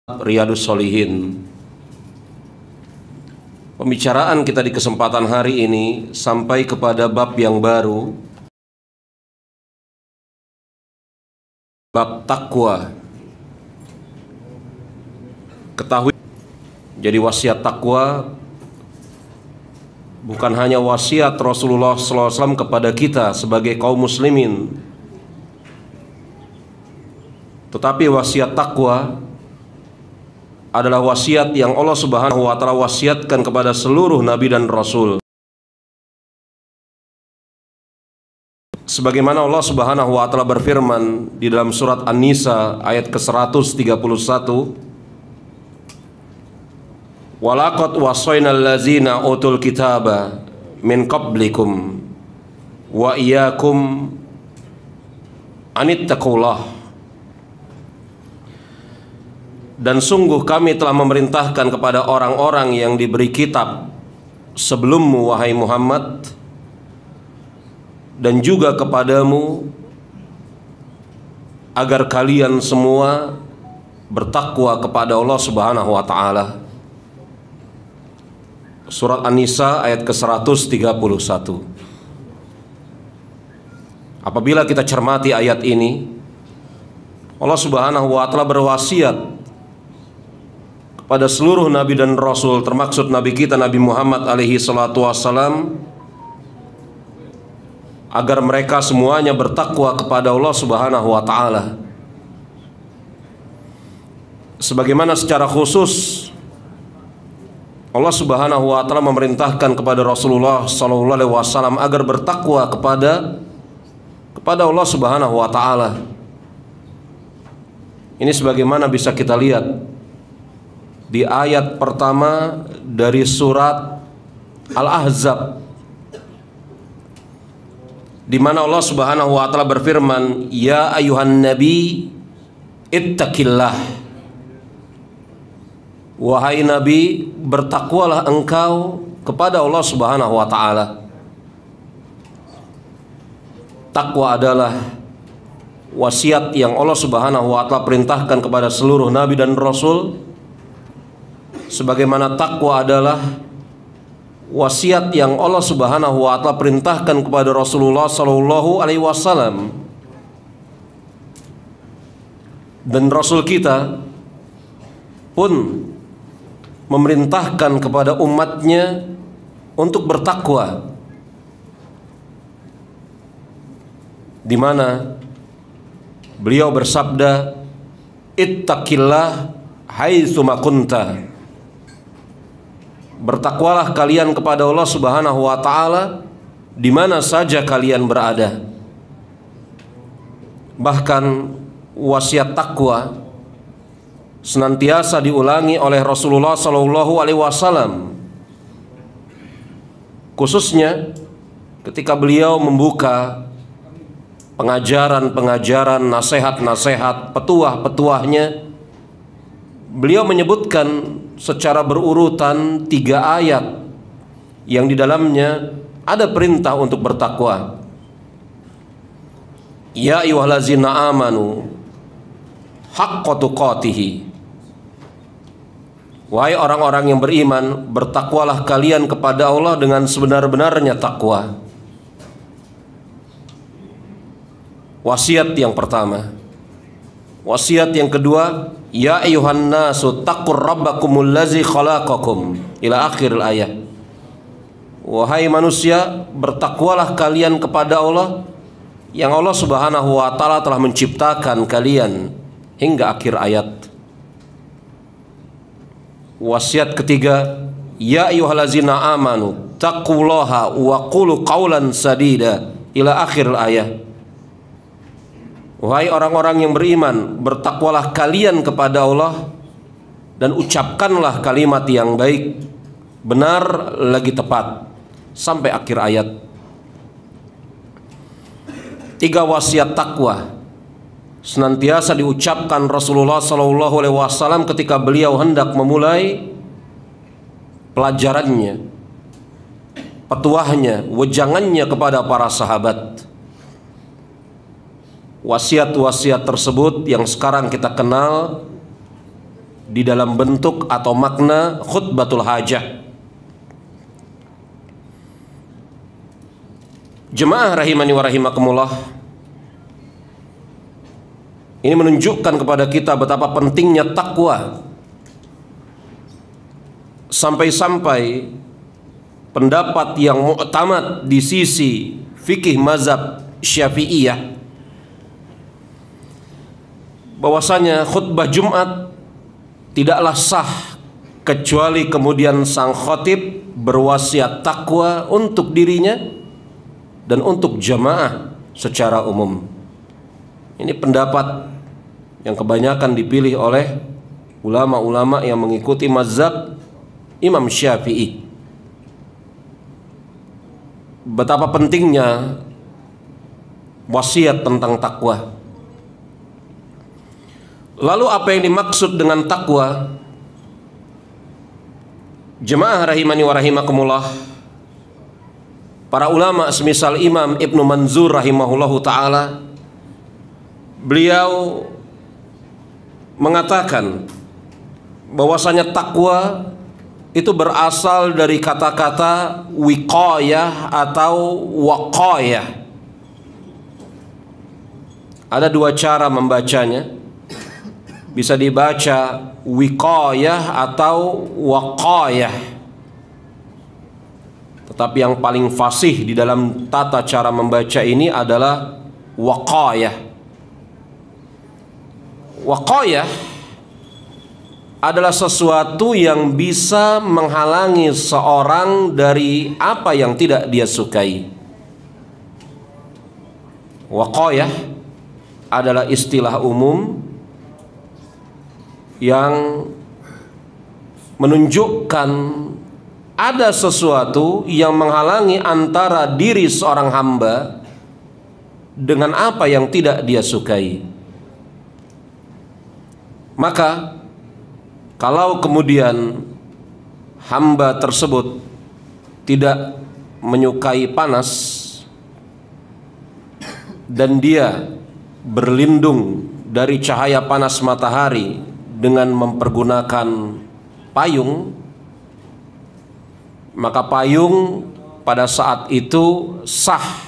Riyadhus Shalihin. Pembicaraan kita di kesempatan hari ini sampai kepada bab yang baru, bab takwa. Ketahui, jadi wasiat takwa bukan hanya wasiat Rasulullah SAW kepada kita sebagai kaum muslimin, tetapi wasiat takwa adalah wasiat yang Allah Subhanahu wa Ta'ala wasiatkan kepada seluruh nabi dan rasul. Sebagaimana Allah Subhanahu wa Ta'ala berfirman di dalam surat An-Nisa ayat ke-131, "Walaqad wasaynal ladzina utul kitaba min qablikum wa iyyakum anittaqullah." Dan sungguh kami telah memerintahkan kepada orang-orang yang diberi kitab sebelummu, wahai Muhammad, dan juga kepadamu, agar kalian semua bertakwa kepada Allah Subhanahu wa Ta'ala. Surat An-Nisa ayat ke-131. Apabila kita cermati ayat ini, Allah Subhanahu wa Ta'ala berwasiat pada seluruh nabi dan rasul, termaksud nabi kita Nabi Muhammad alaihi salatu wassalam, agar mereka semuanya bertakwa kepada Allah Subhanahu wa Ta'ala. Sebagaimana secara khusus Allah Subhanahu wa Ta'ala memerintahkan kepada Rasulullah sallallahu alaihi wasallam agar bertakwa kepada Allah Subhanahu wa Ta'ala. Ini sebagaimana bisa kita lihat di ayat pertama dari surat Al-Ahzab, di mana Allah Subhanahu wa Ta'ala berfirman, "Ya ayuhan nabi ittaqillah." Wahai nabi, bertakwalah engkau kepada Allah Subhanahu wa Ta'ala. Takwa adalah wasiat yang Allah Subhanahu wa Ta'ala perintahkan kepada seluruh nabi dan rasul, sebagaimana takwa adalah wasiat yang Allah Subhanahu wa Ta'ala perintahkan kepada Rasulullah sallallahu alaihi wasallam. Dan Rasul kita pun memerintahkan kepada umatnya untuk bertakwa, di mana beliau bersabda, "Ittaqillah haitsu ma kunta." Bertakwalah kalian kepada Allah Subhanahu wa Ta'ala di mana saja kalian berada. Bahkan wasiat takwa senantiasa diulangi oleh Rasulullah sallallahu alaihi wasallam, khususnya ketika beliau membuka pengajaran-pengajaran, nasihat-nasihat, petuah-petuahnya. Beliau menyebutkan secara berurutan 3 ayat yang di dalamnya ada perintah untuk bertakwa. Ya ayyuhallazina amanu haqqa tuqatih. Wahai orang-orang yang beriman, bertakwalah kalian kepada Allah dengan sebenar-benarnya takwa. Wasiat yang pertama. Wasiat yang kedua, ya ayyuhan nasu taqur rabbakumul ladzi khalaqakum, ila akhir ayat. Wahai manusia, bertakwalah kalian kepada Allah yang Allah Subhanahu wa Ta'ala telah menciptakan kalian, hingga akhir ayat. Wasiat ketiga, ya ayyuhallazina amanu taqullaha wa qulu qawlan sadida, ila akhir ayat. Wahai orang-orang yang beriman, bertakwalah kalian kepada Allah dan ucapkanlah kalimat yang baik, benar lagi tepat, sampai akhir ayat. 3 wasiat takwa senantiasa diucapkan Rasulullah sallallahu alaihi wasallam ketika beliau hendak memulai pelajarannya, petuahnya, wejangannya kepada para sahabat. Wasiat-wasiat tersebut yang sekarang kita kenal di dalam bentuk atau makna khutbatul hajah. Jemaah rahimani wa rahimakumullah, ini menunjukkan kepada kita betapa pentingnya takwa, sampai-sampai pendapat yang mu'tamad di sisi fikih mazhab Syafi'iyah bahwasanya khutbah Jumat tidaklah sah kecuali kemudian sang khatib berwasiat takwa untuk dirinya dan untuk jamaah secara umum. Ini pendapat yang kebanyakan dipilih oleh ulama-ulama yang mengikuti mazhab Imam Syafi'i. Betapa pentingnya wasiat tentang takwa. Lalu apa yang dimaksud dengan takwa? Jemaah rahimani wa rahimakumullah, para ulama semisal Imam Ibnu Manzur rahimahullahu ta'ala, beliau mengatakan bahwasanya takwa itu berasal dari kata-kata wiqayah atau waqayah. Ada dua cara membacanya, bisa dibaca wiqayah atau waqayah. Tetapi yang paling fasih di dalam tata cara membaca ini adalah waqayah. Waqayah adalah sesuatu yang bisa menghalangi seorang dari apa yang tidak dia sukai. Waqayah adalah istilah umum yang menunjukkan ada sesuatu yang menghalangi antara diri seorang hamba dengan apa yang tidak dia sukai. Maka kalau kemudian hamba tersebut tidak menyukai panas dan dia berlindung dari cahaya panas matahari dengan mempergunakan payung, maka payung pada saat itu sah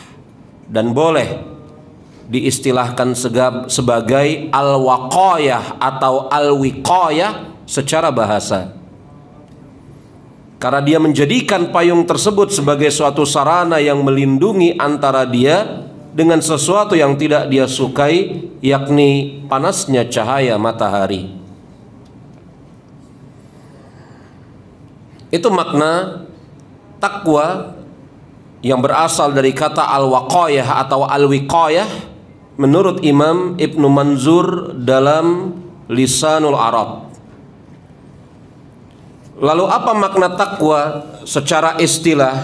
dan boleh diistilahkan sebagai al-waqayah atau al-wiqayah secara bahasa, karena dia menjadikan payung tersebut sebagai suatu sarana yang melindungi antara dia dengan sesuatu yang tidak dia sukai, yakni panasnya cahaya matahari. Itu makna takwa yang berasal dari kata al-waqayah atau al-wiqayah menurut Imam Ibnu Manzur dalam Lisanul Arab. Lalu apa makna takwa secara istilah?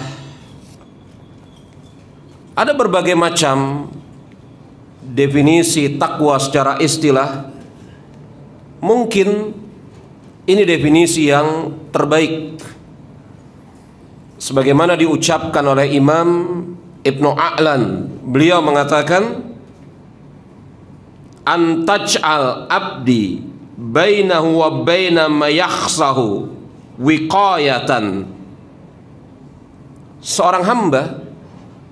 Ada berbagai macam definisi takwa secara istilah. Mungkin ini definisi yang terbaik, sebagaimana diucapkan oleh Imam Ibnu A'lan. Beliau mengatakan, antaj'al abdi bainahu wa baina ma yakhsahu wiqayatan. Seorang hamba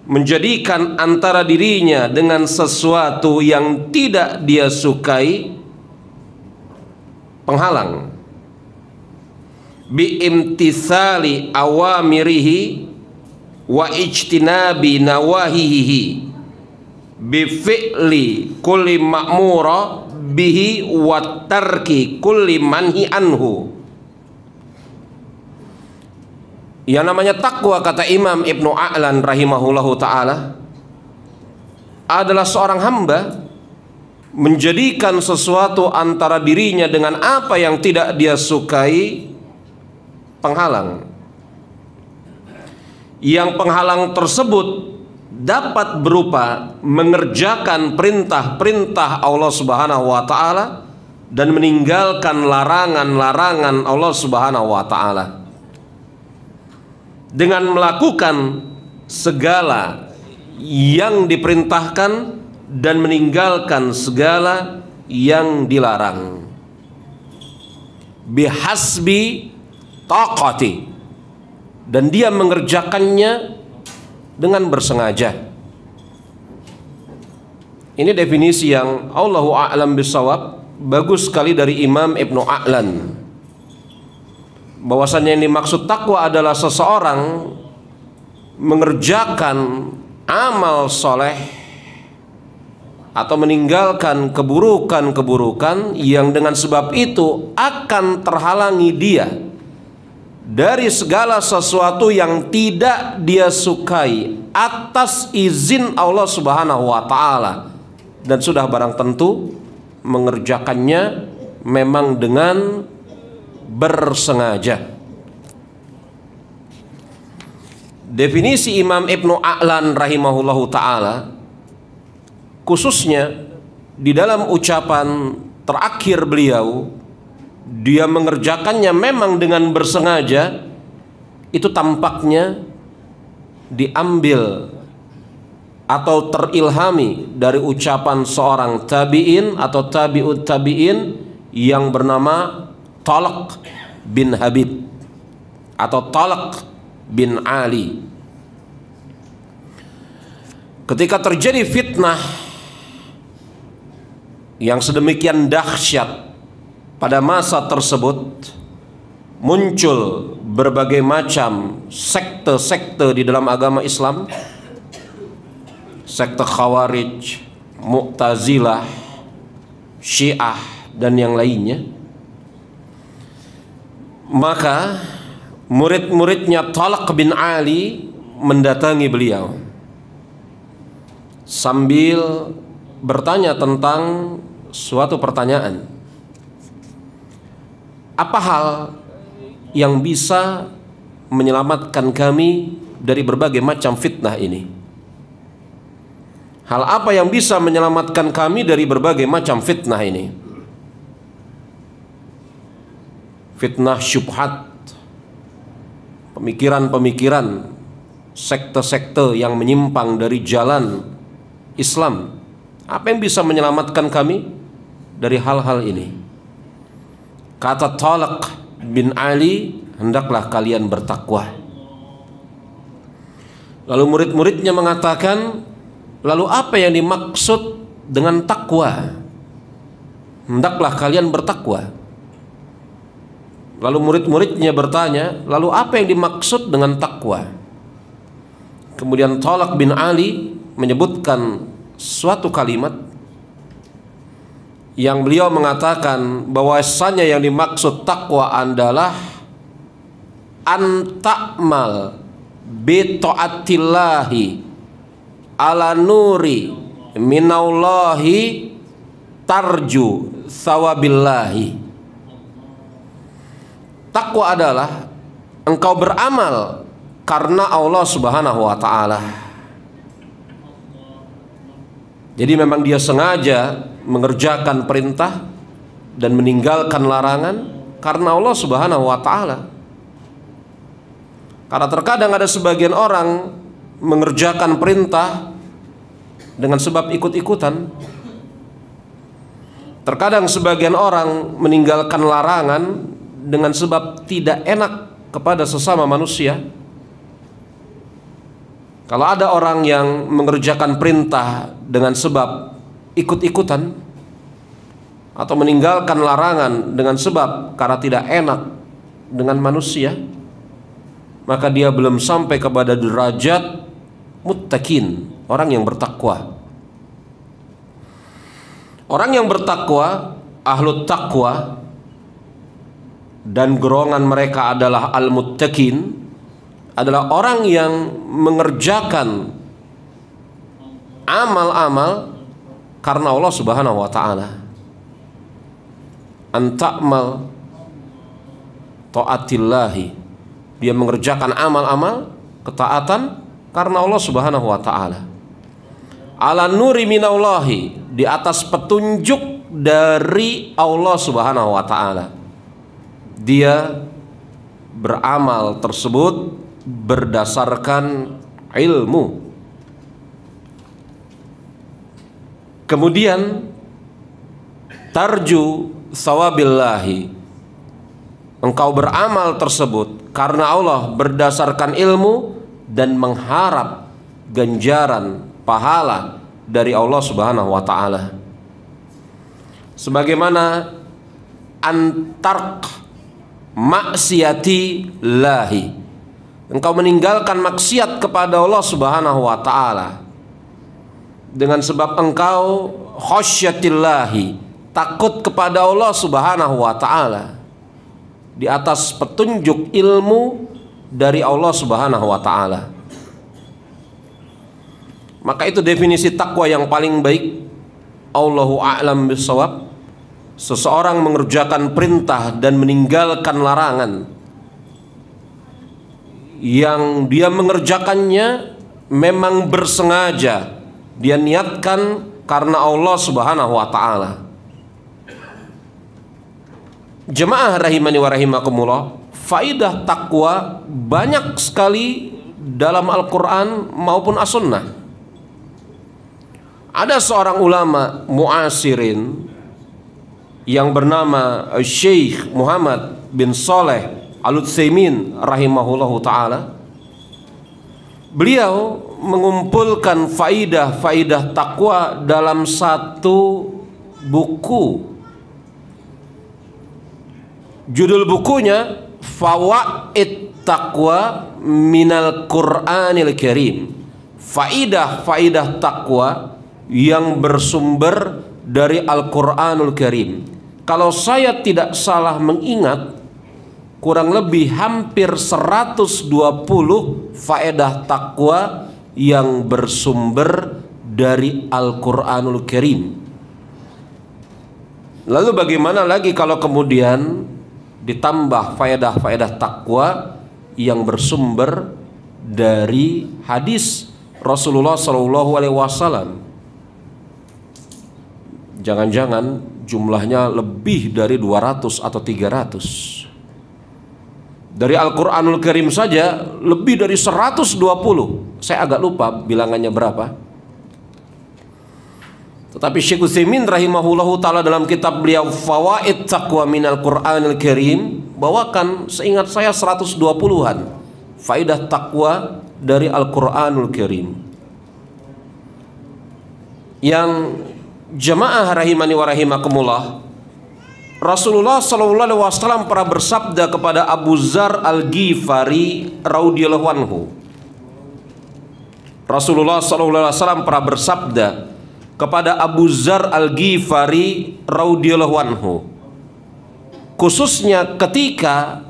menjadikan antara dirinya dengan sesuatu yang tidak dia sukai penghalang, biimtithali awamirihi wa ijtinabi nawahihi, bifi'li kulli ma'mura bihi wa tarki kulli manhi anhu. Yang namanya takwa, kata Imam Ibnu A'lan rahimahullahu ta'ala, adalah seorang hamba menjadikan sesuatu antara dirinya dengan apa yang tidak dia sukai penghalang. Yang penghalang tersebut dapat berupa mengerjakan perintah-perintah Allah Subhanahu wa ta'ala dan meninggalkan larangan-larangan Allah Subhanahu wa ta'ala, dengan melakukan segala yang diperintahkan dan meninggalkan segala yang dilarang. bihasbi taqati, dan dia mengerjakannya dengan bersengaja. Ini definisi yang Allahu a'lam bissawab bagus sekali dari Imam Ibnu A'lan, bahwasannya yang dimaksud takwa adalah seseorang mengerjakan amal soleh atau meninggalkan keburukan-keburukan yang dengan sebab itu akan terhalangi dia dari segala sesuatu yang tidak dia sukai atas izin Allah Subhanahu wa taala, dan sudah barang tentu mengerjakannya memang dengan bersengaja. Definisi Imam Ibnu A'lan rahimahullahu taala, khususnya di dalam ucapan terakhir beliau, dia mengerjakannya memang dengan bersengaja, itu tampaknya diambil atau terilhami dari ucapan seorang tabi'in atau tabi'ut tabi'in yang bernama Talq bin Habib atau Talq bin Ali. Ketika terjadi fitnah yang sedemikian dahsyat pada masa tersebut, muncul berbagai macam sekte-sekte di dalam agama Islam, sekte Khawarij, Mu'tazilah, Syiah, dan yang lainnya. Maka murid-muridnya Talq bin Ali mendatangi beliau sambil bertanya tentang suatu pertanyaan. Apa hal yang bisa menyelamatkan kami dari berbagai macam fitnah ini? Hal apa yang bisa menyelamatkan kami dari berbagai macam fitnah ini? Fitnah syubhat, pemikiran-pemikiran sekte-sekte yang menyimpang dari jalan Islam. Apa yang bisa menyelamatkan kami dari hal-hal ini? Kata Talq bin Ali, hendaklah kalian bertakwa. Lalu murid-muridnya mengatakan, lalu apa yang dimaksud dengan takwa? Hendaklah kalian bertakwa. Lalu murid-muridnya bertanya, lalu apa yang dimaksud dengan takwa? Kemudian Talq bin Ali menyebutkan suatu kalimat yang beliau mengatakan bahwasanya yang dimaksud takwa adalah anta'mal bi ta'atillahi ala nuri minallahi tarju thawabillahi. Takwa adalah engkau beramal karena Allah Subhanahu wa taala. Jadi memang dia sengaja mengerjakan perintah dan meninggalkan larangan karena Allah Subhanahu wa taala. Karena terkadang ada sebagian orang mengerjakan perintah dengan sebab ikut-ikutan. Terkadang sebagian orang meninggalkan larangan dengan sebab tidak enak kepada sesama manusia. Kalau ada orang yang mengerjakan perintah dengan sebab ikut-ikutan atau meninggalkan larangan dengan sebab karena tidak enak dengan manusia, maka dia belum sampai kepada derajat muttaqin, orang yang bertakwa. Orang yang bertakwa, ahlut takwa, dan golongan mereka adalah al-muttaqin, adalah orang yang mengerjakan amal-amal karena Allah Subhanahu wa taala. Anta'mal ta'atillahi, dia mengerjakan amal-amal ketaatan karena Allah Subhanahu wa taala. Ala nuri minallahi, di atas petunjuk dari Allah Subhanahu wa taala. Dia beramal tersebut berdasarkan ilmu. Kemudian tarju sawabillahi, engkau beramal tersebut karena Allah berdasarkan ilmu dan mengharap ganjaran pahala dari Allah Subhanahu wa taala. Sebagaimana antark maksiati lahi, engkau meninggalkan maksiat kepada Allah Subhanahu wa taala dengan sebab engkau khasyatillahi, takut kepada Allah Subhanahu wa taala di atas petunjuk ilmu dari Allah Subhanahu wa taala. Maka itu definisi takwa yang paling baik. Allahu a'lam bishawab. Seseorang mengerjakan perintah dan meninggalkan larangan yang dia mengerjakannya memang bersengaja, dia niatkan karena Allah Subhanahu wa taala. Jemaah rahimani wa rahimakumullah, faidah takwa banyak sekali dalam Al-Quran maupun As-Sunnah. Ada seorang ulama muasirin yang bernama Syekh Muhammad bin Saleh Al-Utsaimin rahimahullahu ta'ala. Beliau mengumpulkan faidah-faidah takwa dalam satu buku. Judul bukunya Fawaid Taqwa Minal Qur'anil Karim. Faidah-faidah takwa yang bersumber dari Al-Quranul Karim. Kalau saya tidak salah mengingat, kurang lebih hampir 120 faedah takwa yang bersumber dari Al-Quranul Karim. Lalu bagaimana lagi kalau kemudian ditambah faedah-faedah takwa yang bersumber dari hadis Rasulullah SAW? Jangan-jangan jumlahnya lebih dari 200 atau 300. Dari Al-Quranul Karim saja lebih dari 120. Saya agak lupa bilangannya berapa. Tetapi Syekh Utsaimin rahimahullahu ta'ala dalam kitab beliau Fawaid Taqwa Minal Qur'anil Karim bawakan seingat saya 120-an faidah takwa dari Al-Quranul Karim. Yang jemaah rahimani wa rahimakumullah, Rasulullah SAW pernah bersabda kepada Abu Dzar Al-Ghifari radhiyallahu anhu. Rasulullah SAW pernah bersabda kepada Abu Dzar Al-Ghifari radhiyallahu anhu, khususnya ketika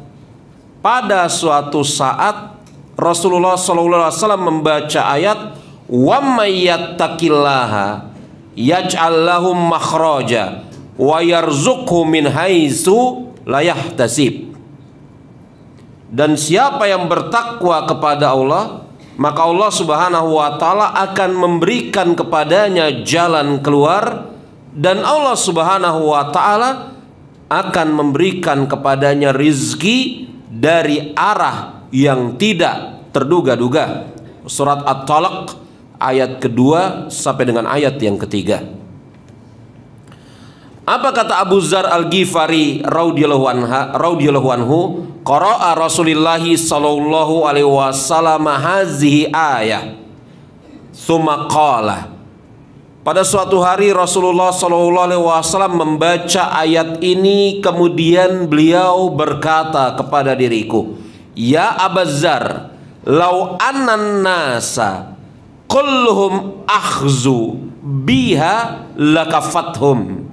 pada suatu saat Rasulullah SAW membaca ayat wa may yattaqillaha yaj'al lahum makhraja wa yarzuqhu min haitsu la yahtasib. Dan siapa yang bertakwa kepada Allah, maka Allah Subhanahu wa taala akan memberikan kepadanya jalan keluar, dan Allah Subhanahu wa taala akan memberikan kepadanya rizki dari arah yang tidak terduga-duga. Surat At-Talaq ayat kedua sampai dengan ayat yang ketiga. Apa kata Abu Dzar Al-Ghifari radhiyallahu anhu? Qara'a Rasulullah sallallahu alaihi wasallam hazihi ayah. Tsumma qala. Pada suatu hari Rasulullah sallallahu alaihi wasallam membaca ayat ini, kemudian beliau berkata kepada diriku, ya Abu Dzar, lau annan nasa kulluhum akhzu biha lakafathum.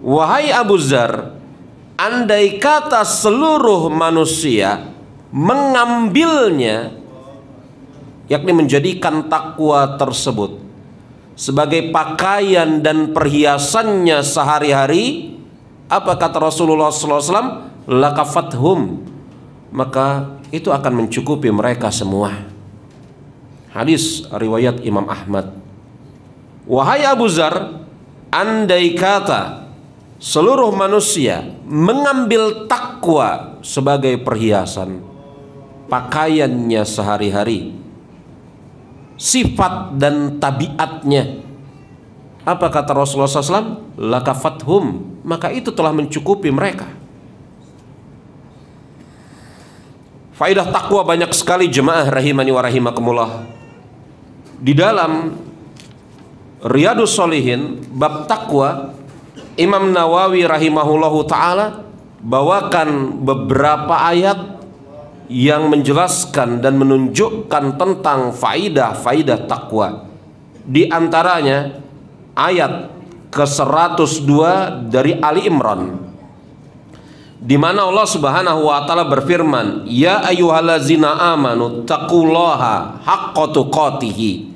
Wahai Abu Dzar, andai kata seluruh manusia mengambilnya, yakni menjadikan takwa tersebut sebagai pakaian dan perhiasannya sehari-hari, apa kata Rasulullah SAW? Lakafathum, maka itu akan mencukupi mereka semua. Hadis riwayat Imam Ahmad. Wahai Abu Dzar, andai kata seluruh manusia mengambil takwa sebagai perhiasan pakaiannya sehari-hari, sifat dan tabiatnya, apa kata Rasulullah SAW? Lakafathum, maka itu telah mencukupi mereka. Faidah takwa banyak sekali jemaah rahimani wa rahimakumullah. Di dalam Riyadhus Shalihin bab takwa, Imam Nawawi rahimahullahu taala bawakan beberapa ayat yang menjelaskan dan menunjukkan tentang faidah takwa. Di antaranya ayat ke-102 dari Ali Imran, di mana Allah Subhanahu wa taala berfirman, "Ya ayyuhallazina amanu taqullaha haqqa tuqatih."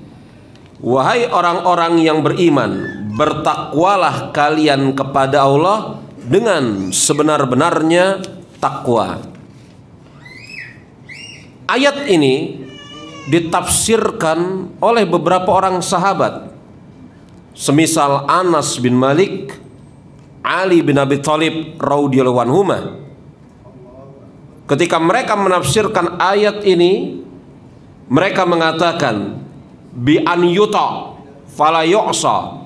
Wahai orang-orang yang beriman, bertakwalah kalian kepada Allah dengan sebenar-benarnya takwa. Ayat ini ditafsirkan oleh beberapa orang sahabat, semisal Anas bin Malik, Ali bin Abi Thalib radhiyallahu anhuma. Ketika mereka menafsirkan ayat ini, mereka mengatakan bi an yuta fala yu'sa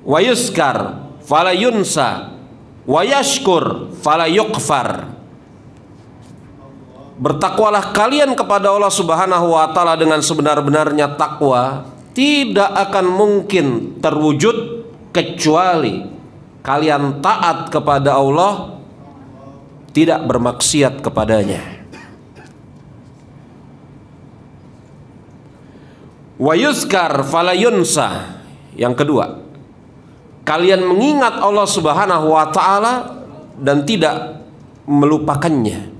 wa yuskar fala yunsa wa yashkur fala yuqfar. Bertakwalah kalian kepada Allah Subhanahu wa taala dengan sebenar-benarnya takwa, tidak akan mungkin terwujud kecuali kalian taat kepada Allah, tidak bermaksiat kepadanya. Wa yuzkar fala yunsa. Yang kedua, kalian mengingat Allah Subhanahu wa taala dan tidak melupakannya.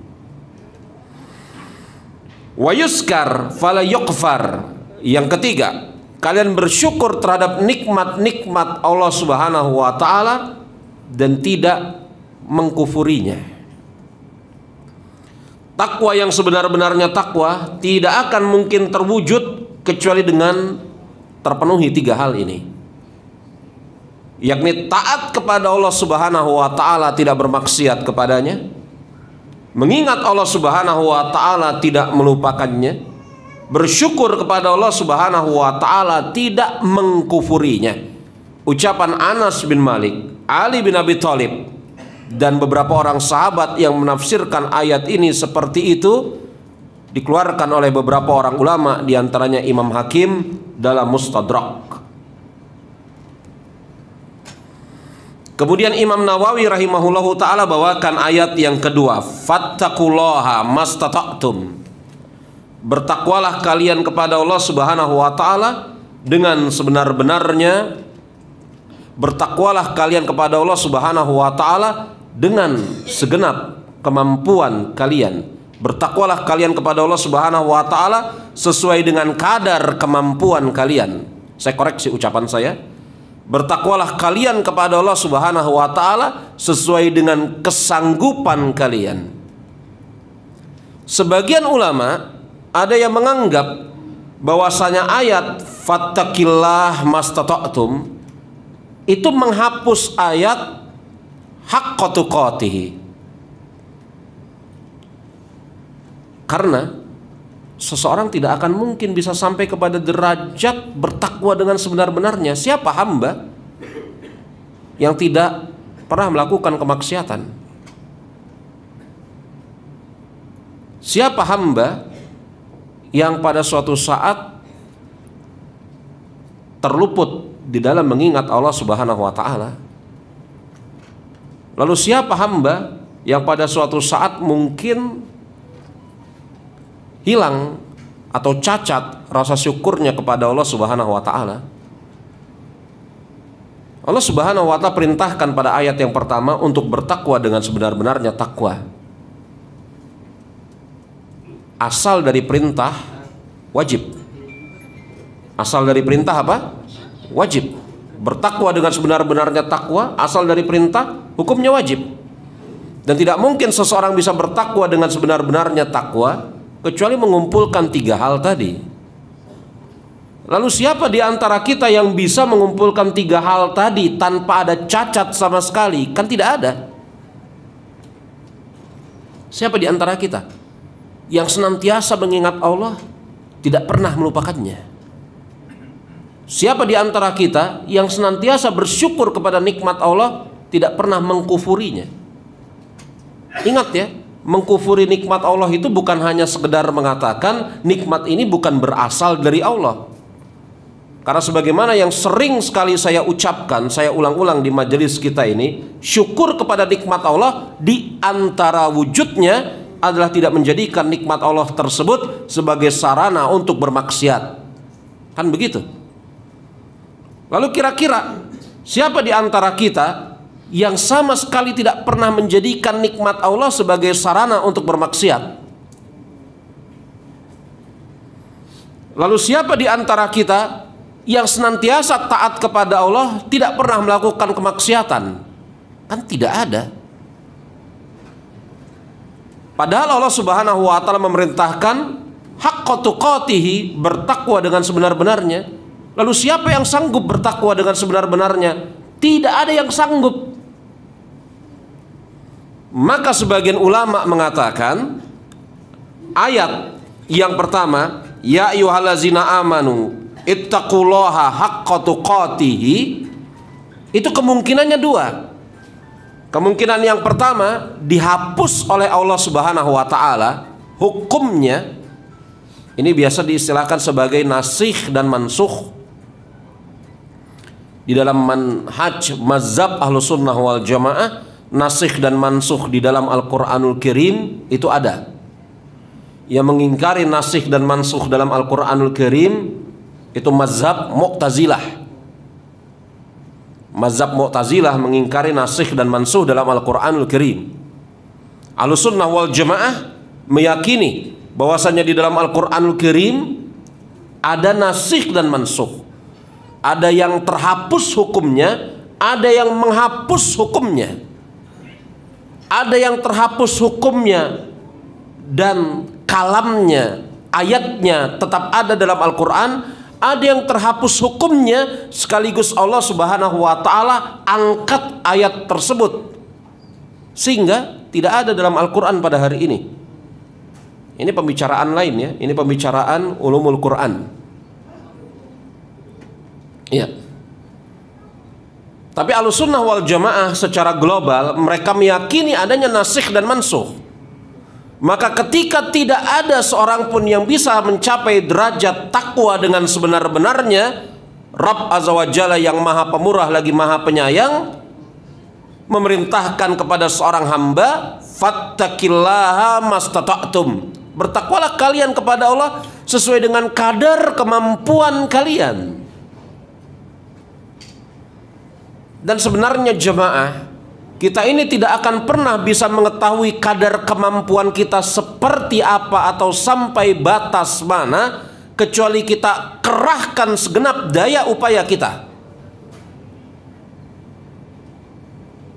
Wa yuzkar fala yuqfar. Yang ketiga, kalian bersyukur terhadap nikmat-nikmat Allah Subhanahu wa taala dan tidak mengkufurinya. Takwa yang sebenar-benarnya takwa tidak akan mungkin terwujud kecuali dengan terpenuhi tiga hal ini, yakni taat kepada Allah Subhanahu wa taala, tidak bermaksiat kepadanya, mengingat Allah Subhanahu wa taala, tidak melupakannya, bersyukur kepada Allah Subhanahu wa taala, tidak mengkufurinya. Ucapan Anas bin Malik, Ali bin Abi Thalib, dan beberapa orang sahabat yang menafsirkan ayat ini seperti itu dikeluarkan oleh beberapa orang ulama, diantaranya Imam Hakim dalam Mustadrak. Kemudian Imam Nawawi rahimahullahu ta'ala bawakan ayat yang kedua, fattaqullaha mastata'tum. Bertakwalah kalian kepada Allah Subhanahu wa ta'ala dengan sebenar-benarnya. Bertakwalah kalian kepada Allah Subhanahu wa ta'ala dengan segenap kemampuan kalian. Bertakwalah kalian kepada Allah Subhanahu wa ta'ala sesuai dengan kadar kemampuan kalian. Saya koreksi ucapan saya. Bertakwalah kalian kepada Allah Subhanahu wa ta'ala sesuai dengan kesanggupan kalian. Sebagian ulama ada yang menganggap bahwasanya ayat fattaqillah mastata'tum itu menghapus ayat haqqa tuqatih. Karena seseorang tidak akan mungkin bisa sampai kepada derajat bertakwa dengan sebenar-benarnya. Siapa hamba yang tidak pernah melakukan kemaksiatan? Siapa hamba yang pada suatu saat terluput di dalam mengingat Allah Subhanahu wa ta'ala? Lalu siapa hamba yang pada suatu saat mungkin hilang atau cacat rasa syukurnya kepada Allah Subhanahu wa ta'ala? Allah Subhanahu wa ta'ala perintahkan pada ayat yang pertama untuk bertakwa dengan sebenar-benarnya takwa. Asal dari perintah wajib. Asal dari perintah apa? Wajib. Bertakwa dengan sebenar-benarnya takwa asal dari perintah, hukumnya wajib. Dan tidak mungkin seseorang bisa bertakwa dengan sebenar-benarnya takwa kecuali mengumpulkan tiga hal tadi. Lalu siapa di antara kita yang bisa mengumpulkan tiga hal tadi tanpa ada cacat sama sekali? Kan tidak ada. Siapa di antara kita yang senantiasa mengingat Allah, tidak pernah melupakannya? Siapa di antara kita yang senantiasa bersyukur kepada nikmat Allah, tidak pernah mengkufurinya? Ingat ya, Mengkufuri nikmat Allah itu bukan hanya sekedar mengatakan nikmat ini bukan berasal dari Allah. Karena sebagaimana yang sering sekali saya ucapkan, saya ulang-ulang di majelis kita ini, syukur kepada nikmat Allah di antara wujudnya adalah tidak menjadikan nikmat Allah tersebut sebagai sarana untuk bermaksiat. Kan begitu? Lalu kira-kira siapa di antara kita yang sama sekali tidak pernah menjadikan nikmat Allah sebagai sarana untuk bermaksiat? Lalu siapa di antara kita yang senantiasa taat kepada Allah, tidak pernah melakukan kemaksiatan? Kan tidak ada. Padahal Allah Subhanahu wa taala memerintahkan haqqa tuqatihi, bertakwa dengan sebenar-benarnya. Lalu siapa yang sanggup bertakwa dengan sebenar-benarnya? Tidak ada yang sanggup. Maka sebagian ulama mengatakan ayat yang pertama, ya ayyuhallazina amanu ittaqullaha haqqa tuqatihi, itu kemungkinannya dua. Kemungkinan yang pertama, dihapus oleh Allah Subhanahu wa taala hukumnya. Ini biasa diistilahkan sebagai nasikh dan mansukh. Di dalam manhaj mazhab Ahlussunnah wal Jamaah, nasikh dan mansukh di dalam Al-Qur'anul Karim itu ada. Yang mengingkari nasikh dan mansukh dalam Al-Qur'anul Karim itu mazhab Mu'tazilah. Mazhab Mu'tazilah mengingkari nasikh dan mansukh dalam Al-Qur'anul Karim. Ahlussunnah wal Jamaah meyakini bahwasanya di dalam Al-Qur'anul Karim ada nasikh dan mansukh. Ada yang terhapus hukumnya, ada yang menghapus hukumnya. Ada yang terhapus hukumnya dan kalamnya, ayatnya tetap ada dalam Al-Quran. Ada yang terhapus hukumnya, sekaligus Allah Subhanahu wa taala angkat ayat tersebut sehingga tidak ada dalam Al-Quran pada hari ini. Ini pembicaraan lain ya, ini pembicaraan ulumul Quran. Iya. Tapi Ahlussunnah wal Jamaah secara global mereka meyakini adanya nasikh dan mansukh. Maka ketika tidak ada seorang pun yang bisa mencapai derajat takwa dengan sebenar-benarnya, Rabb Azza wa Jalla yang maha pemurah lagi maha penyayang memerintahkan kepada seorang hamba, fattaqillaha mastata'tum, bertakwalah kalian kepada Allah sesuai dengan kadar kemampuan kalian. Dan sebenarnya jemaah, kita ini tidak akan pernah bisa mengetahui kadar kemampuan kita seperti apa atau sampai batas mana kecuali kita kerahkan segenap daya upaya kita.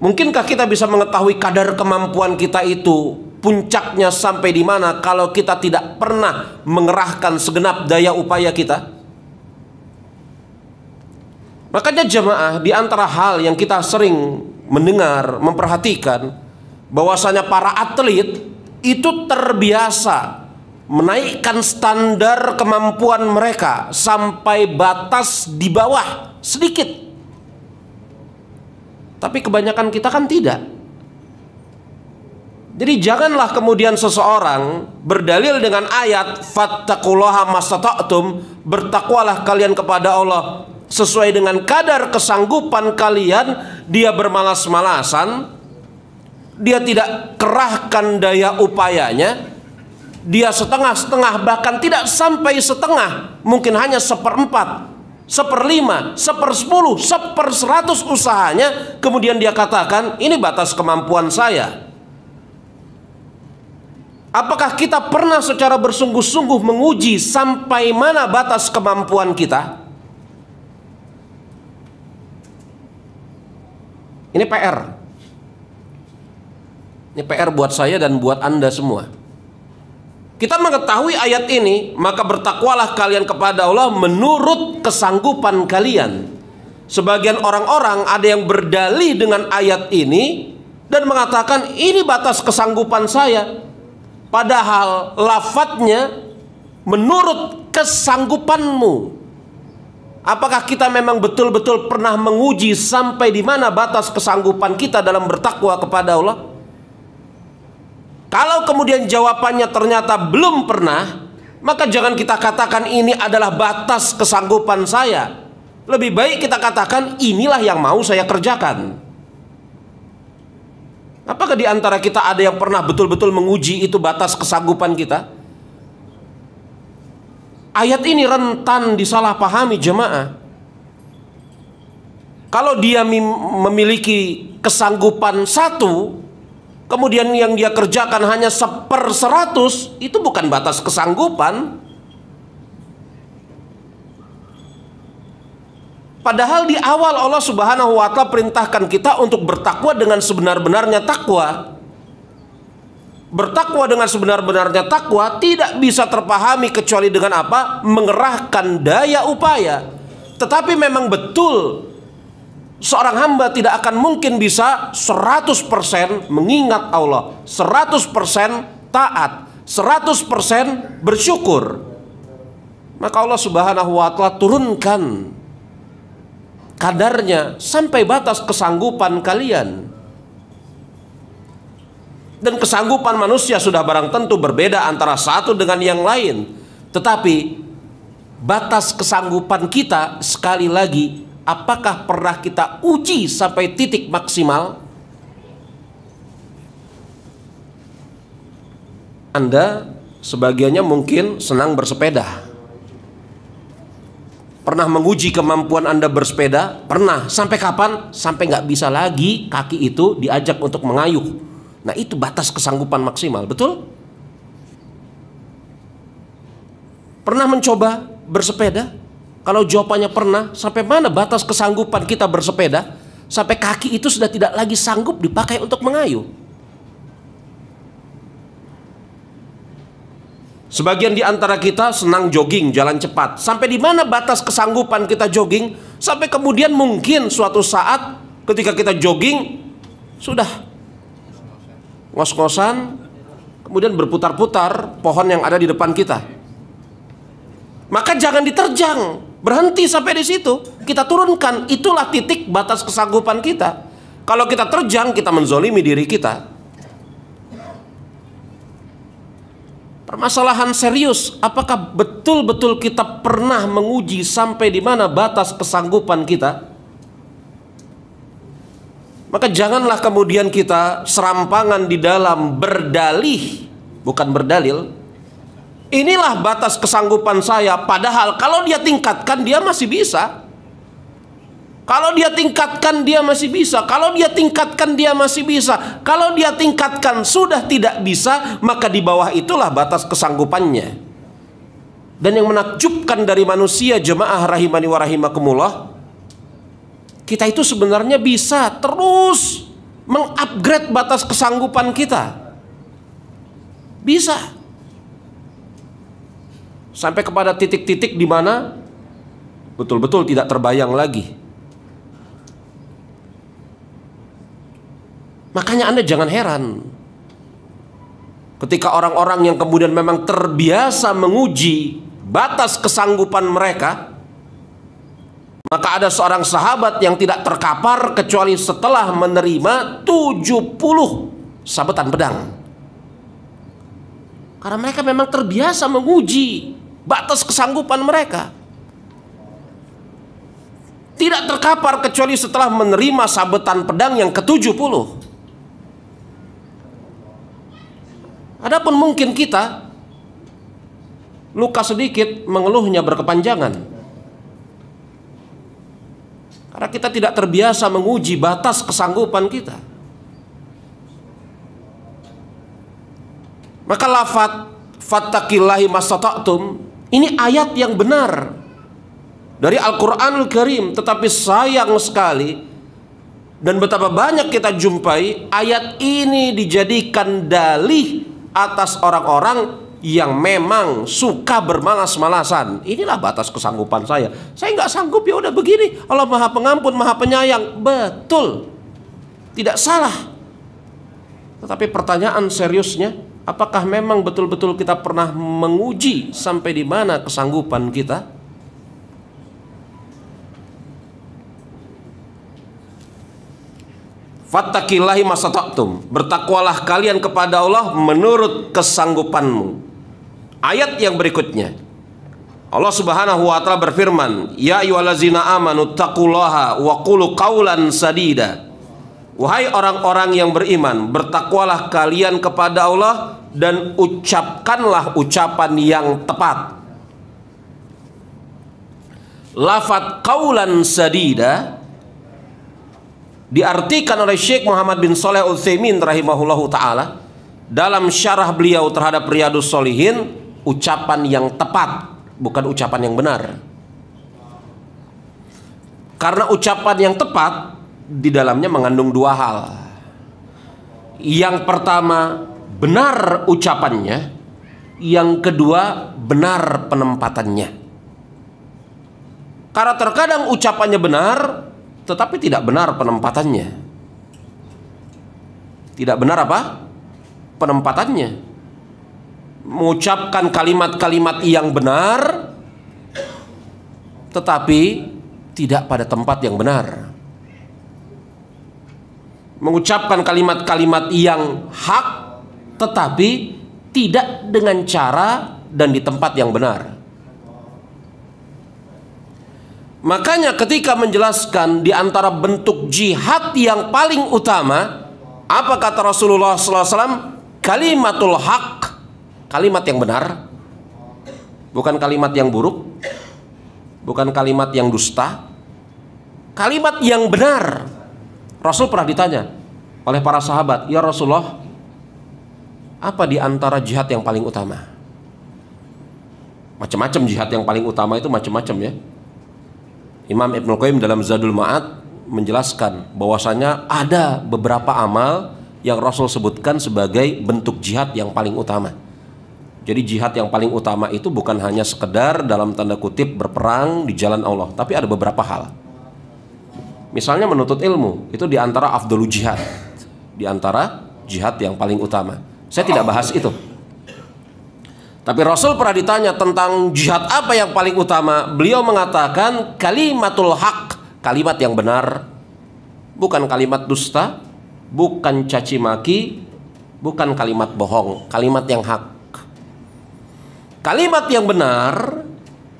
Mungkinkah kita bisa mengetahui kadar kemampuan kita itu puncaknya sampai di mana kalau kita tidak pernah mengerahkan segenap daya upaya kita? Makanya jemaah, di antara hal yang kita sering mendengar, memperhatikan bahwasanya para atlet itu terbiasa menaikkan standar kemampuan mereka sampai batas di bawah sedikit. Tapi kebanyakan kita kan tidak. Jadi janganlah kemudian seseorang berdalil dengan ayat fattaqullaha mastata'tum, bertakwalah kalian kepada Allah sesuai dengan kadar kesanggupan kalian, dia bermalas-malasan, dia tidak kerahkan daya upayanya, dia setengah-setengah, bahkan tidak sampai setengah, mungkin hanya 1/4, 1/5, 1/10, 1/100 usahanya, kemudian dia katakan ini batas kemampuan saya. Apakah kita pernah secara bersungguh-sungguh menguji sampai mana batas kemampuan kita? Ini PR. Ini PR buat saya dan buat Anda semua. Kita mengetahui ayat ini, maka bertakwalah kalian kepada Allah menurut kesanggupan kalian. Sebagian orang-orang ada yang berdalih dengan ayat ini dan mengatakan ini batas kesanggupan saya. Padahal lafadznya menurut kesanggupanmu. Apakah kita memang betul-betul pernah menguji sampai di mana batas kesanggupan kita dalam bertakwa kepada Allah? Kalau kemudian jawabannya ternyata belum pernah, maka jangan kita katakan ini adalah batas kesanggupan saya. Lebih baik kita katakan inilah yang mau saya kerjakan. Apakah di antara kita ada yang pernah betul-betul menguji itu batas kesanggupan kita? Ayat ini rentan disalahpahami jemaah. Kalau dia memiliki kesanggupan 1, kemudian yang dia kerjakan hanya 1/100, itu bukan batas kesanggupan. Padahal di awal Allah Subhanahu wa Ta'ala perintahkan kita untuk bertakwa dengan sebenar-benarnya takwa. Bertakwa dengan sebenar-benarnya takwa tidak bisa terpahami kecuali dengan apa? Mengerahkan daya upaya. Tetapi memang betul seorang hamba tidak akan mungkin bisa 100% mengingat Allah, 100% taat, 100% bersyukur. Maka Allah Subhanahu wa Ta'ala turunkan kadarnya sampai batas kesanggupan kalian. Dan kesanggupan manusia sudah barang tentu berbeda antara satu dengan yang lain. Tetapi batas kesanggupan kita, sekali lagi, apakah pernah kita uji sampai titik maksimal? Anda sebagiannya mungkin senang bersepeda. Pernah menguji kemampuan Anda bersepeda? Pernah. Sampai kapan? Sampai nggak bisa lagi kaki itu diajak untuk mengayuh. Nah, itu batas kesanggupan maksimal, betul? Pernah mencoba bersepeda? Kalau jawabannya pernah, sampai mana batas kesanggupan kita bersepeda? Sampai kaki itu sudah tidak lagi sanggup dipakai untuk mengayuh. Sebagian di antara kita senang jogging, jalan cepat. Sampai di mana batas kesanggupan kita jogging? Sampai kemudian mungkin suatu saat ketika kita jogging sudah ngos-ngosan, kemudian berputar-putar pohon yang ada di depan kita. Maka jangan diterjang, berhenti sampai di situ. Kita turunkan, itulah titik batas kesanggupan kita. Kalau kita terjang, kita menzolimi diri kita. Permasalahan serius, apakah betul-betul kita pernah menguji sampai di mana batas kesanggupan kita? Maka janganlah kemudian kita serampangan di dalam berdalih, bukan berdalil. Inilah batas kesanggupan saya, padahal kalau dia tingkatkan dia masih bisa. Kalau dia tingkatkan dia masih bisa. Kalau dia tingkatkan dia masih bisa. Kalau dia tingkatkan sudah tidak bisa, maka di bawah itulah batas kesanggupannya. Dan yang menakjubkan dari manusia, jemaah rahimani wa rahimakumullah, kita itu sebenarnya bisa terus mengupgrade batas kesanggupan kita. Bisa. Sampai kepada titik-titik di mana betul-betul tidak terbayang lagi. Makanya Anda jangan heran ketika orang-orang yang kemudian memang terbiasa menguji batas kesanggupan mereka, maka ada seorang sahabat yang tidak terkapar kecuali setelah menerima 70 sabetan pedang. Karena mereka memang terbiasa menguji batas kesanggupan mereka. Tidak terkapar kecuali setelah menerima sabetan pedang yang ke-70. Adapun mungkin kita luka sedikit mengeluhnya berkepanjangan. Karena kita tidak terbiasa menguji batas kesanggupan kita. Maka lafaz fattaqillahi mastata'tum ini ayat yang benar dari Al-Qur'anul Karim, tetapi sayang sekali dan betapa banyak kita jumpai ayat ini dijadikan dalih atas orang-orang yang memang suka bermalas-malasan. Inilah batas kesanggupan saya. Saya nggak sanggup, ya udah begini. Allah Maha Pengampun, Maha Penyayang. Betul, tidak salah. Tetapi pertanyaan seriusnya, apakah memang betul-betul kita pernah menguji sampai di mana kesanggupan kita? Fattaqillahi mastata'tum. Bertakwalah kalian kepada Allah menurut kesanggupanmu. Ayat yang berikutnya, Allah Subhanahu wa taala berfirman, "Ya ayyuhallazina amanu taqullaha wa qulu qaulan sadida." Wahai orang-orang yang beriman, bertakwalah kalian kepada Allah dan ucapkanlah ucapan yang tepat. Lafaz qaulan sadida diartikan oleh Syekh Muhammad bin Shalih Al-Utsaimin rahimahullahu taala dalam syarah beliau terhadap Riyadhus Shalihin, ucapan yang tepat, bukan ucapan yang benar. Karena ucapan yang tepat di dalamnya mengandung dua hal. Yang pertama, benar ucapannya. Yang kedua, benar penempatannya. Karena terkadang ucapannya benar, tetapi tidak benar penempatannya. Tidak benar apa? Penempatannya. Mengucapkan kalimat-kalimat yang benar, tetapi tidak pada tempat yang benar. Mengucapkan kalimat-kalimat yang hak, tetapi tidak dengan cara dan di tempat yang benar. Makanya ketika menjelaskan di antara bentuk jihad yang paling utama, apa kata Rasulullah SAW? Kalimatul haq, kalimat yang benar, bukan kalimat yang buruk, bukan kalimat yang dusta, kalimat yang benar. Rasul pernah ditanya oleh para sahabat, "Ya Rasulullah, apa di antara jihad yang paling utama?" Macam-macam jihad yang paling utama itu, macam-macam ya. Imam Ibnu Qayyim dalam Zadul Ma'ad menjelaskan bahwasanya ada beberapa amal yang Rasul sebutkan sebagai bentuk jihad yang paling utama. Jadi jihad yang paling utama itu bukan hanya sekedar dalam tanda kutip berperang di jalan Allah, tapi ada beberapa hal. Misalnya menuntut ilmu, itu diantara afdhalu jihad, diantara jihad yang paling utama. Saya tidak bahas itu. Tapi Rasul pernah ditanya tentang jihad apa yang paling utama. Beliau mengatakan kalimatul haq, kalimat yang benar, bukan kalimat dusta, bukan caci maki, bukan kalimat bohong, kalimat yang hak. Kalimat yang benar,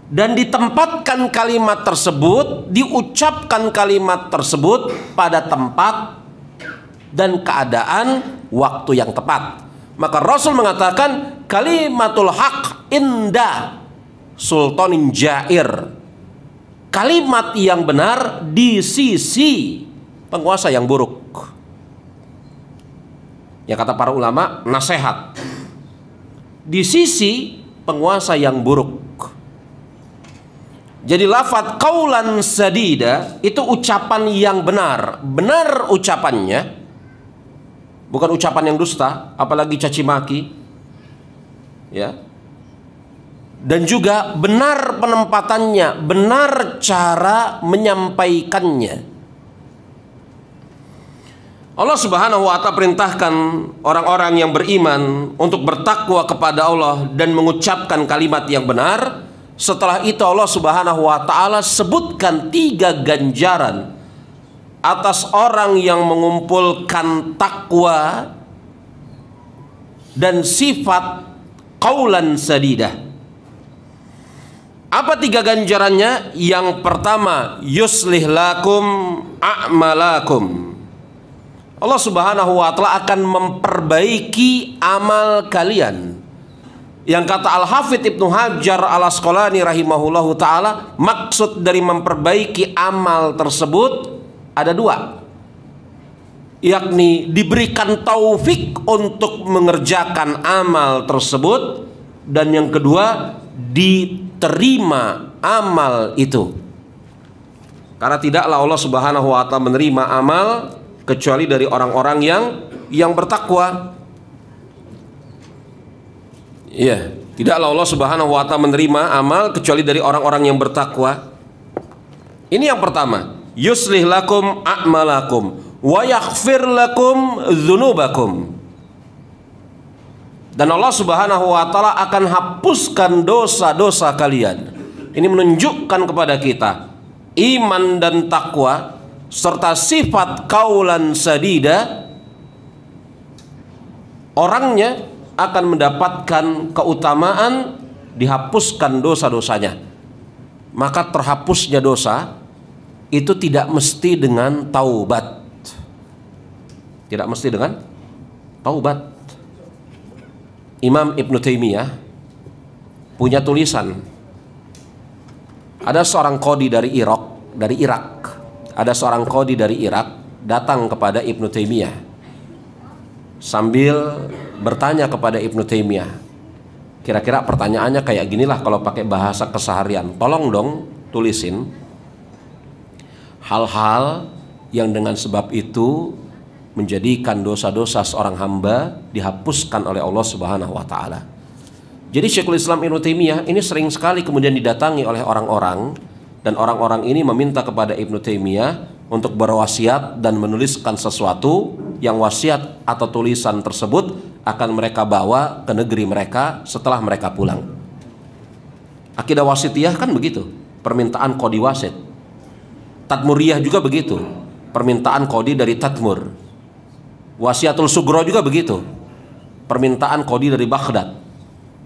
dan ditempatkan kalimat tersebut, diucapkan kalimat tersebut pada tempat dan keadaan waktu yang tepat. Maka Rasul mengatakan kalimatul haq inda sultanin jair, kalimat yang benar di sisi penguasa yang buruk. Ya kata para ulama, nasihat di sisi penguasa yang buruk. Jadi lafadz qaulan sadida itu ucapan yang benar, benar ucapannya, bukan ucapan yang dusta, apalagi caci maki, ya. Dan juga benar penempatannya, benar cara menyampaikannya. Allah Subhanahu wa taala perintahkan orang-orang yang beriman untuk bertakwa kepada Allah dan mengucapkan kalimat yang benar. Setelah itu Allah Subhanahu wa taala sebutkan 3 ganjaran atas orang yang mengumpulkan takwa dan sifat qaulan sadidah. Apa 3 ganjarannya? Yang pertama, yuslih lakum a'malakum. Allah Subhanahu wa taala akan memperbaiki amal kalian. Yang kata Al-Hafidz Ibnu Hajar Al-Asqalani rahimahullahu ta'ala, maksud dari memperbaiki amal tersebut ada 2, yakni diberikan taufik untuk mengerjakan amal tersebut, dan yang kedua diterima amal itu. Karena tidaklah Allah Subhanahu wa ta'ala menerima amal kecuali dari orang-orang yang bertakwa. Iya, tidaklah Allah Subhanahu wa taala menerima amal kecuali dari orang-orang yang bertakwa. Ini yang pertama, yuslih lakum a'malakum wa yaghfir lakum dzunubakum. Dan Allah Subhanahu wa taala akan hapuskan dosa-dosa kalian. Ini menunjukkan kepada kita iman dan takwa serta sifat qaulan sadida, orangnya akan mendapatkan keutamaan dihapuskan dosa-dosanya. Maka terhapusnya dosa itu tidak mesti dengan taubat. Tidak mesti dengan taubat. Imam Ibn Taimiyah punya tulisan. Ada seorang qadhi dari Irak. Ada seorang qadhi dari Irak datang kepada Ibn Taimiyah sambil bertanya kepada Ibn Taimiyah. Kira-kira pertanyaannya kayak ginilah kalau pakai bahasa keseharian. Tolong dong tulisin hal-hal yang dengan sebab itu menjadikan dosa-dosa seorang hamba dihapuskan oleh Allah Subhanahu wa taala. Jadi Syekhul Islam Ibnu Taimiyah ini sering sekali kemudian didatangi oleh orang-orang, dan orang-orang ini meminta kepada Ibnu Taimiyah untuk berwasiat dan menuliskan sesuatu yang wasiat atau tulisan tersebut akan mereka bawa ke negeri mereka setelah mereka pulang. Akidah wasitiyah kan begitu, permintaan qadhi wasit. Tadmuriyah juga begitu, permintaan qadhi dari Tadmur. Wasiatul Sugro juga begitu, permintaan qadhi dari Baghdad.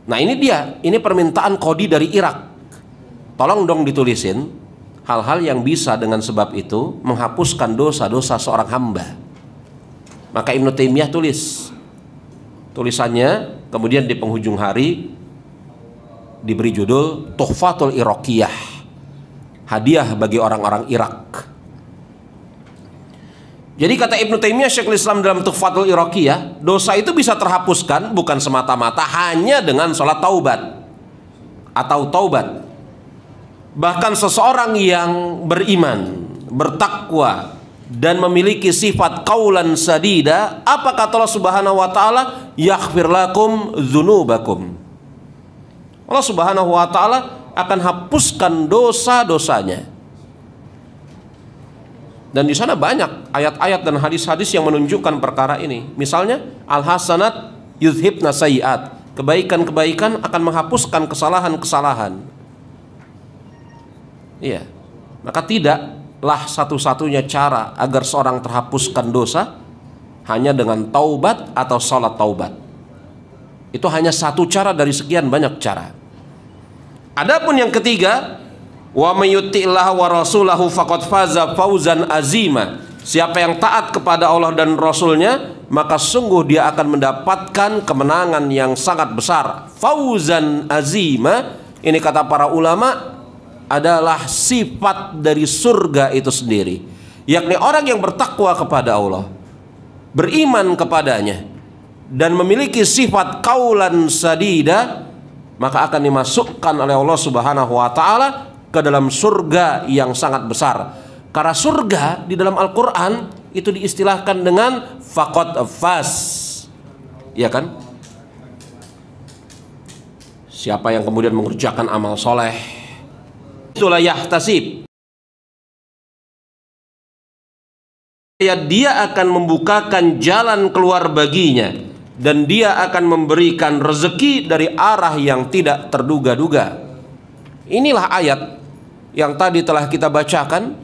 Nah ini dia, ini permintaan qadhi dari Irak. Tolong dong ditulisin hal-hal yang bisa dengan sebab itu menghapuskan dosa-dosa seorang hamba. Maka Ibnu Taimiyah tulis tulisannya, kemudian di penghujung hari diberi judul Tuhfatul Iraqiyah, hadiah bagi orang-orang Irak. Jadi kata Ibnu Taimiyah Syekhul Islam dalam Tuhfatul Iraqiyah, dosa itu bisa terhapuskan bukan semata-mata hanya dengan sholat taubat atau taubat. Bahkan seseorang yang beriman, bertakwa, dan memiliki sifat qaulan sadida, apa kata Allah Subhanahu wa taala? Yaghfir lakum dzunubakum. Allah Subhanahu wa taala akan hapuskan dosa-dosanya. Dan di sana banyak ayat-ayat dan hadis-hadis yang menunjukkan perkara ini. Misalnya al-hasanat yuzhibna sayyi'at. Kebaikan-kebaikan akan menghapuskan kesalahan-kesalahan. Iya. Maka tidaklah satu-satunya cara agar seorang terhapuskan dosa hanya dengan taubat atau salat taubat. Itu hanya satu cara dari sekian banyak cara. Adapun yang ketiga, wa may yuti'illah wa rasulahu faqad faza fauzan azima. Siapa yang taat kepada Allah dan Rasulnya, maka sungguh dia akan mendapatkan kemenangan yang sangat besar. Fauzan azima, ini kata para ulama, adalah sifat dari surga itu sendiri. Yakni orang yang bertakwa kepada Allah, beriman kepadanya, dan memiliki sifat qaulan sadida, maka akan dimasukkan oleh Allah Subhanahu wa taala ke dalam surga yang sangat besar. Karena surga di dalam Al-Quran itu diistilahkan dengan faqad faz, ya kan? Siapa yang kemudian mengerjakan amal soleh, itulah yahtasib, dia akan membukakan jalan keluar baginya, dan dia akan memberikan rezeki dari arah yang tidak terduga-duga. Inilah ayat yang tadi telah kita bacakan,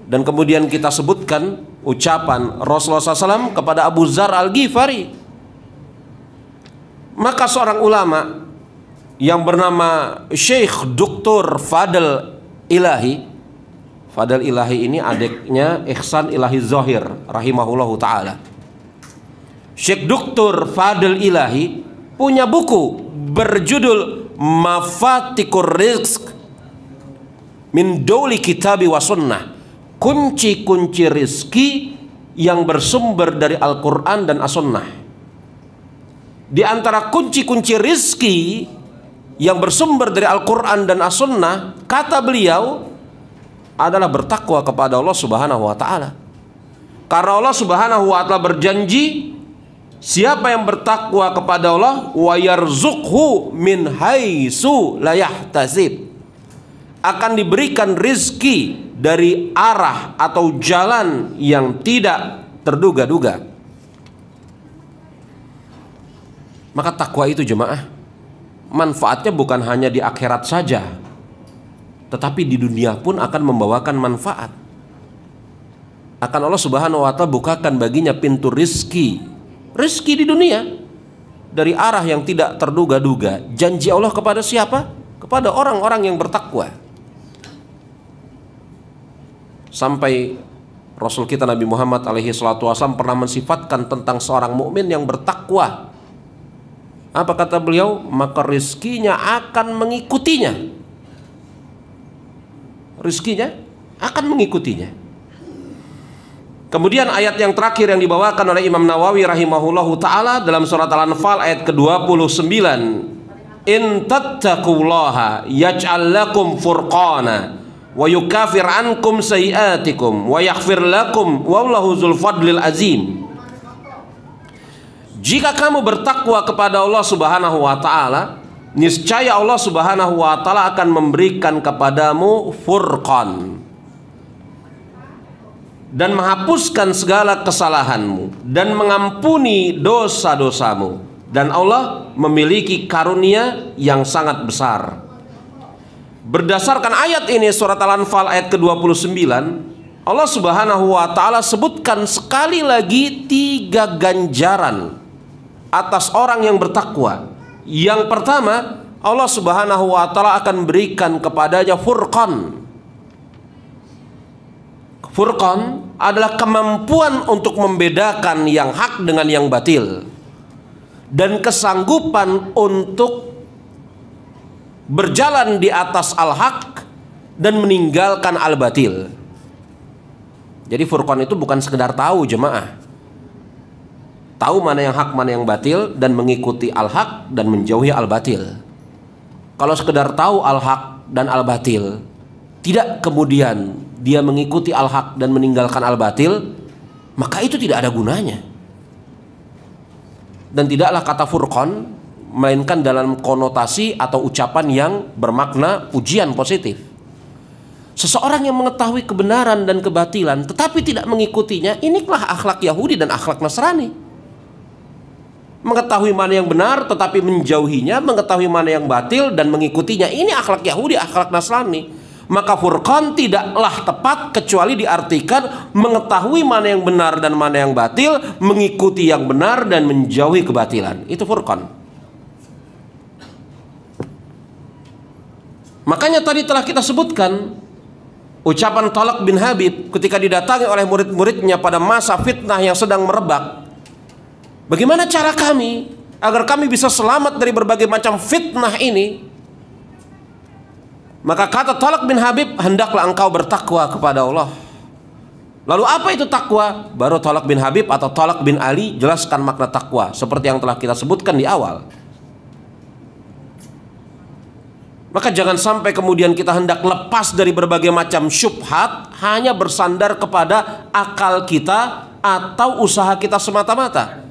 dan kemudian kita sebutkan ucapan Rasulullah SAW kepada Abu Dzar Al-Ghifari. Maka seorang ulama yang bernama Syekh Dr. Fadl Ilahi, Fadl Ilahi ini adiknya Ihsan Ilahi Zahir rahimahullahu ta'ala. Syekh Dr. Fadl Ilahi punya buku berjudul Mafatikur Rizq min Dauli Kitabi wa Sunnah, kunci-kunci rizki yang bersumber dari Al-Quran dan As-Sunnah. Di antara kunci-kunci rizki yang bersumber dari Al-Quran dan As-Sunnah, kata beliau, adalah bertakwa kepada Allah Subhanahu wa ta'ala. Karena Allah Subhanahu wa ta'ala berjanji, siapa yang bertakwa kepada Allah, wa yarzuqhu min haitsu la yahtasib, akan diberikan rizki dari arah atau jalan yang tidak terduga-duga. Maka takwa itu jemaah, manfaatnya bukan hanya di akhirat saja, tetapi di dunia pun akan membawakan manfaat. akan Allah Subhanahu wa taala bukakan baginya pintu rizki di dunia dari arah yang tidak terduga-duga. Janji Allah kepada siapa? Kepada orang-orang yang bertakwa. Sampai Rasul kita Nabi Muhammad alaihi salatu wasallam pernah mensifatkan tentang seorang mukmin yang bertakwa. Apa kata beliau? Maka rizkinya akan mengikutinya. Rizkinya akan mengikutinya. Kemudian ayat yang terakhir yang dibawakan oleh Imam Nawawi rahimahullahu ta'ala dalam surat Al-Anfal ayat ke-29. In tattaqullaha yaj'al lakum furqana wa yukafir ankum sayiatikum wa yaghfir lakum wallahu dzul fadlil azim. Jika kamu bertakwa kepada Allah Subhanahu wa taala, niscaya Allah Subhanahu wa taala akan memberikan kepadamu furqan dan menghapuskan segala kesalahanmu dan mengampuni dosa-dosamu, dan Allah memiliki karunia yang sangat besar. Berdasarkan ayat ini, surat Al-Anfal ayat ke-29, Allah Subhanahu wa taala sebutkan sekali lagi 3 ganjaran atas orang yang bertakwa. Yang pertama, Allah Subhanahu wa taala akan berikan kepadanya furqan. Furqan adalah kemampuan untuk membedakan yang hak dengan yang batil, dan kesanggupan untuk berjalan di atas al-haq dan meninggalkan al-batil. Jadi furqan itu bukan sekedar tahu, jemaah. Tahu mana yang hak, mana yang batil, dan mengikuti al-haq dan menjauhi al-batil. Kalau sekedar tahu al-haq dan al-batil, tidak kemudian dia mengikuti al-haq dan meninggalkan al-batil, maka itu tidak ada gunanya. Dan tidaklah kata furqan melainkan dalam konotasi atau ucapan yang bermakna pujian positif. Seseorang yang mengetahui kebenaran dan kebatilan tetapi tidak mengikutinya, inilah akhlak Yahudi dan akhlak Nasrani. Mengetahui mana yang benar tetapi menjauhinya, mengetahui mana yang batil dan mengikutinya, ini akhlak Yahudi, akhlak Nasrani. Maka furqan tidaklah tepat kecuali diartikan mengetahui mana yang benar dan mana yang batil, mengikuti yang benar dan menjauhi kebatilan. Itu furqan. Makanya tadi telah kita sebutkan ucapan Thalaq bin Habib ketika didatangi oleh murid-muridnya pada masa fitnah yang sedang merebak. Bagaimana cara kami agar kami bisa selamat dari berbagai macam fitnah ini? Maka kata Thalaq bin Habib, hendaklah engkau bertakwa kepada Allah. Lalu apa itu takwa? Baru Thalaq bin Habib atau Thalaq bin Ali jelaskan makna takwa seperti yang telah kita sebutkan di awal. Maka jangan sampai kemudian kita hendak lepas dari berbagai macam syubhat hanya bersandar kepada akal kita atau usaha kita semata-mata.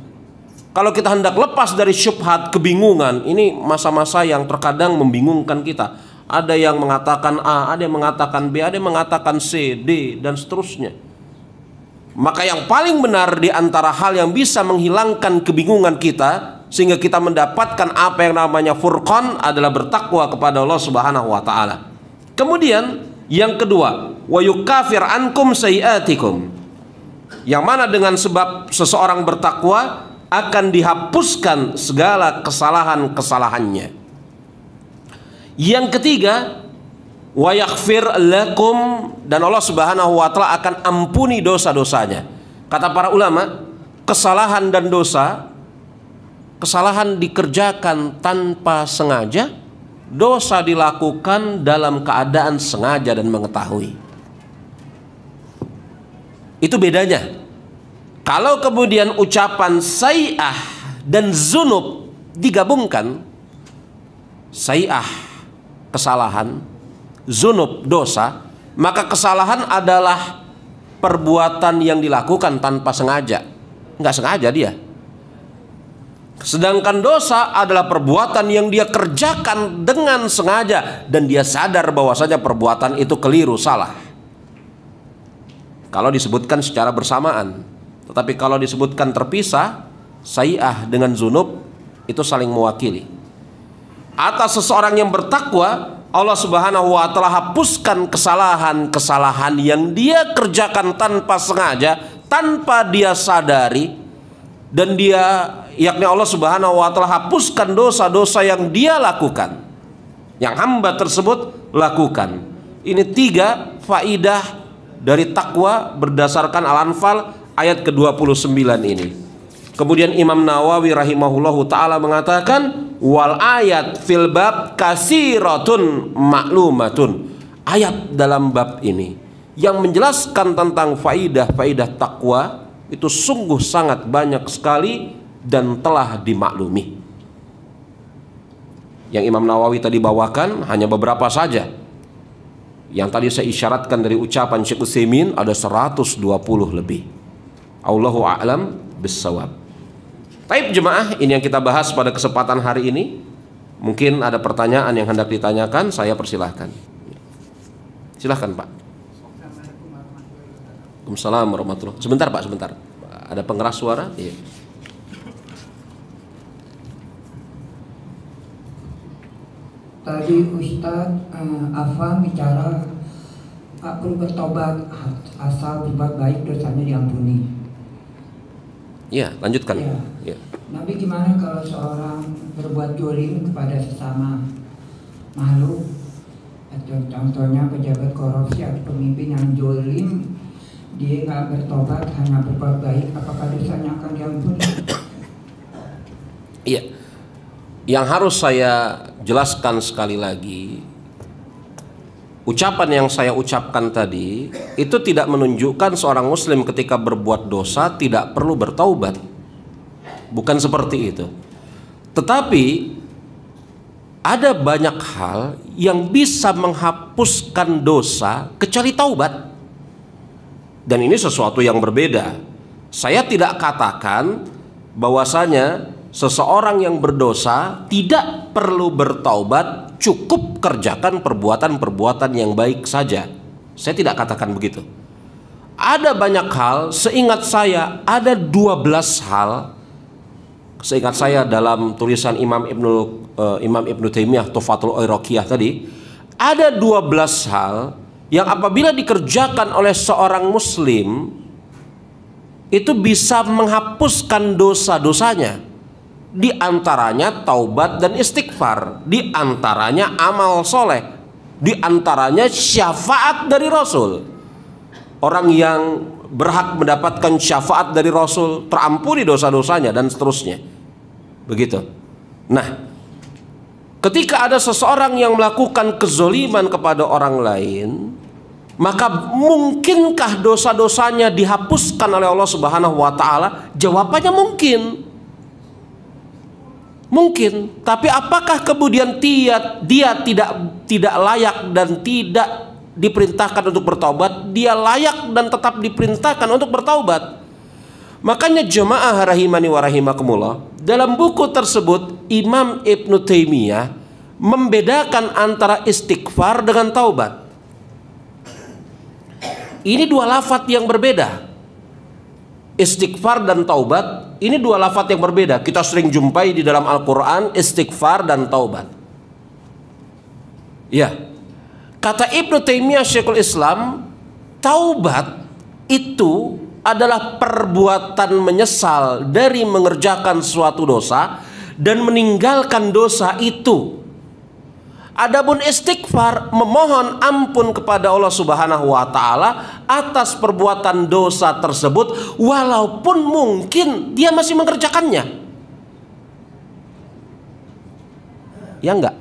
Kalau kita hendak lepas dari syubhat, kebingungan, ini masa-masa yang terkadang membingungkan kita. Ada yang mengatakan A, ada yang mengatakan B, ada yang mengatakan C, D, dan seterusnya. Maka yang paling benar di antara hal yang bisa menghilangkan kebingungan kita sehingga kita mendapatkan apa yang namanya furqan adalah bertakwa kepada Allah Subhanahu wa taala. Kemudian yang kedua, wa yukafir ankum sayiatikum. Yang mana dengan sebab seseorang bertakwa akan dihapuskan segala kesalahan-kesalahannya. Yang ketiga, wa yaghfir lakum, dan Allah Subhanahu wa taala akan ampuni dosa-dosanya. Kata para ulama, kesalahan dan dosa, kesalahan dikerjakan tanpa sengaja, dosa dilakukan dalam keadaan sengaja dan mengetahui. Itu bedanya. Kalau kemudian ucapan sayi'ah dan zunub digabungkan, sayi'ah kesalahan, zunub dosa, maka kesalahan adalah perbuatan yang dilakukan tanpa sengaja, nggak sengaja dia. Sedangkan dosa adalah perbuatan yang dia kerjakan dengan sengaja dan dia sadar bahwasanya perbuatan itu keliru, salah. Kalau disebutkan secara bersamaan. Tetapi kalau disebutkan terpisah, sayi'ah dengan zunub itu saling mewakili. Atas seseorang yang bertakwa, Allah Subhanahu wa taala hapuskan kesalahan-kesalahan yang dia kerjakan tanpa sengaja, tanpa dia sadari, dan dia, yakni Allah Subhanahu wa taala hapuskan dosa-dosa yang dia lakukan, yang hamba tersebut lakukan. Ini 3 faidah dari takwa berdasarkan Al-Anfal ayat ke-29 ini. Kemudian Imam Nawawi rahimahullahu taala mengatakan, wal ayat fil bab kasiratun maklumatun. Ayat dalam bab ini yang menjelaskan tentang faidah-faidah takwa itu sungguh sangat banyak sekali dan telah dimaklumi. Yang Imam Nawawi tadi bawakan hanya beberapa saja. Yang tadi saya isyaratkan dari ucapan Syekh Utsaimin ada 120 lebih. Allahu a'lam bissawab. Baik jemaah, ini yang kita bahas pada kesempatan hari ini. Mungkin ada pertanyaan yang hendak ditanyakan, saya persilahkan. Silahkan Pak. Waalaikumsalam warahmatullahi wabarakatuh. Sebentar Pak, sebentar. Ada pengeras suara? Iya. Tadi Ustadz Afan bicara perlu bertobat asal berbuat baik dosanya diampuni. Ya, lanjutkan. Ya. Nabi gimana kalau seorang berbuat jolim kepada sesama makhluk, atau contohnya pejabat korupsi atau pemimpin yang jolim, dia nggak bertobat hanya berbuat baik, apakah dosanya akan diampuni? Iya. Yang harus saya jelaskan sekali lagi, ucapan yang saya ucapkan tadi itu tidak menunjukkan seorang muslim ketika berbuat dosa tidak perlu bertaubat. Bukan seperti itu. Tetapi ada banyak hal yang bisa menghapuskan dosa kecuali taubat. Dan ini sesuatu yang berbeda. Saya tidak katakan bahwasanya seseorang yang berdosa tidak perlu bertaubat, cukup kerjakan perbuatan-perbuatan yang baik saja. Saya tidak katakan begitu. Ada banyak hal, seingat saya ada 12 hal. Seingat saya dalam tulisan Imam Ibnu Taimiyah Tuhfatul Iraqiyah tadi, ada 12 hal yang apabila dikerjakan oleh seorang muslim itu bisa menghapuskan dosa-dosanya. Di antaranya taubat dan istighfar, di antaranya amal soleh, di antaranya syafaat dari Rasul. Orang yang berhak mendapatkan syafaat dari Rasul terampuni dosa-dosanya dan seterusnya. Begitu. Nah, ketika ada seseorang yang melakukan kezoliman kepada orang lain, maka mungkinkah dosa-dosanya dihapuskan oleh Allah Subhanahu wa taala? Jawabannya mungkin. Mungkin, tapi apakah kemudian dia tidak layak dan tidak diperintahkan untuk bertaubat? Dia layak dan tetap diperintahkan untuk bertaubat. Makanya jemaah rahimani wa rahimakumullah, dalam buku tersebut Imam Ibnu Taimiyah membedakan antara istighfar dengan taubat. Ini dua lafaz yang berbeda. Istighfar dan taubat, ini dua lafaz yang berbeda. Kita sering jumpai di dalam Al-Quran istighfar dan taubat. Ya, kata Ibnu Taimiyah Syekhul Islam, taubat itu adalah perbuatan menyesal dari mengerjakan suatu dosa dan meninggalkan dosa itu. Adapun istighfar, memohon ampun kepada Allah Subhanahu wa taala atas perbuatan dosa tersebut walaupun mungkin dia masih mengerjakannya. Ya enggak?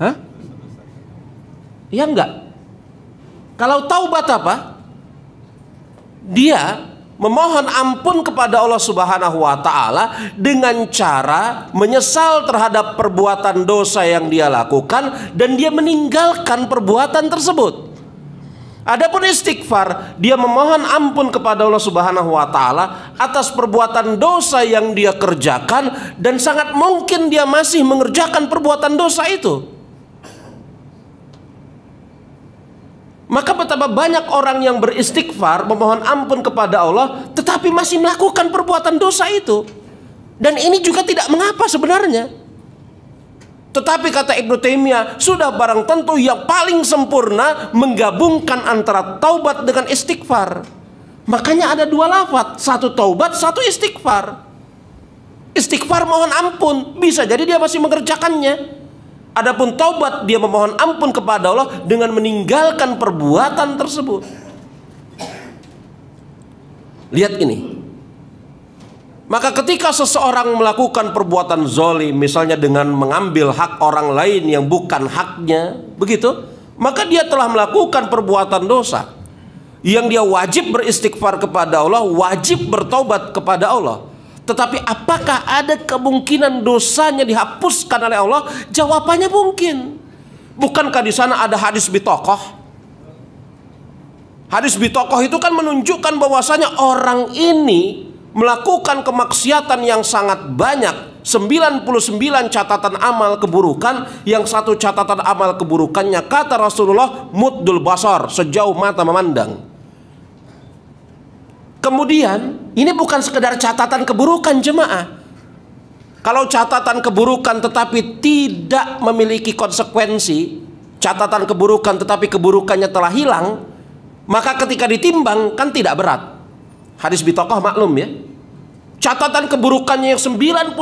Hah? Ya enggak? Kalau taubat apa? Dia memohon ampun kepada Allah Subhanahu wa taala dengan cara menyesal terhadap perbuatan dosa yang dia lakukan dan dia meninggalkan perbuatan tersebut. Adapun istighfar, dia memohon ampun kepada Allah Subhanahu wa taala atas perbuatan dosa yang dia kerjakan dan sangat mungkin dia masih mengerjakan perbuatan dosa itu. Maka betapa banyak orang yang beristighfar, memohon ampun kepada Allah, tetapi masih melakukan perbuatan dosa itu. Dan ini juga tidak mengapa sebenarnya. Tetapi kata Ibnu Taimiyah, sudah barang tentu yang paling sempurna menggabungkan antara taubat dengan istighfar. Makanya ada dua lafaz, satu taubat, satu istighfar. Istighfar mohon ampun, bisa jadi dia masih mengerjakannya. Adapun taubat, dia memohon ampun kepada Allah dengan meninggalkan perbuatan tersebut. Lihat ini. Maka ketika seseorang melakukan perbuatan zalim, misalnya dengan mengambil hak orang lain yang bukan haknya, begitu, maka dia telah melakukan perbuatan dosa yang dia wajib beristighfar kepada Allah, wajib bertaubat kepada Allah. Tetapi apakah ada kemungkinan dosanya dihapuskan oleh Allah? Jawabannya mungkin. Bukankah di sana ada hadis bitokoh? Hadis bitokoh itu kan menunjukkan bahwasanya orang ini melakukan kemaksiatan yang sangat banyak, 99 catatan amal keburukan, yang satu catatan amal keburukannya kata Rasulullah muddul basar, sejauh mata memandang. Kemudian ini bukan sekedar catatan keburukan jemaah. Kalau catatan keburukan tetapi tidak memiliki konsekuensi, catatan keburukan tetapi keburukannya telah hilang, maka ketika ditimbang kan tidak berat. Hadis bitokoh maklum ya. Catatan keburukannya yang 99